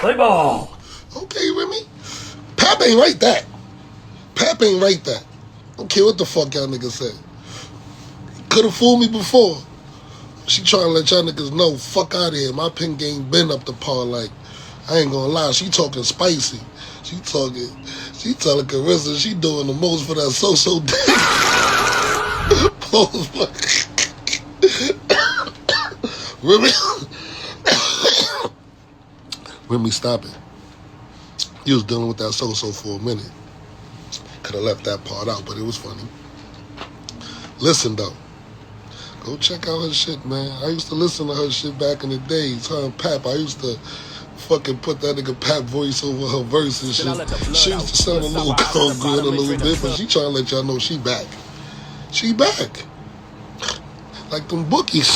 Play ball. Okay, Remy. Pap ain't write that. Pap ain't write that. I don't care what the fuck y'all niggas say. Could have fooled me before. She trying to let y'all niggas know, fuck out of here. My pen game been up the par. Like, I ain't gonna lie. She talking spicy. She telling Carissa she doing the most for that so-so dick. Remy, stop it. You was dealing with that so-so for a minute. Could have left that part out, but it was funny. Listen, though. Go check out her shit, man. I used to listen to her shit back in the days. Her and Pap, I used to fucking put that nigga Pap voice over her verse and shit. She used to sound a little congruent a little bit, but she trying to let y'all know she back. She back. Like them bookies.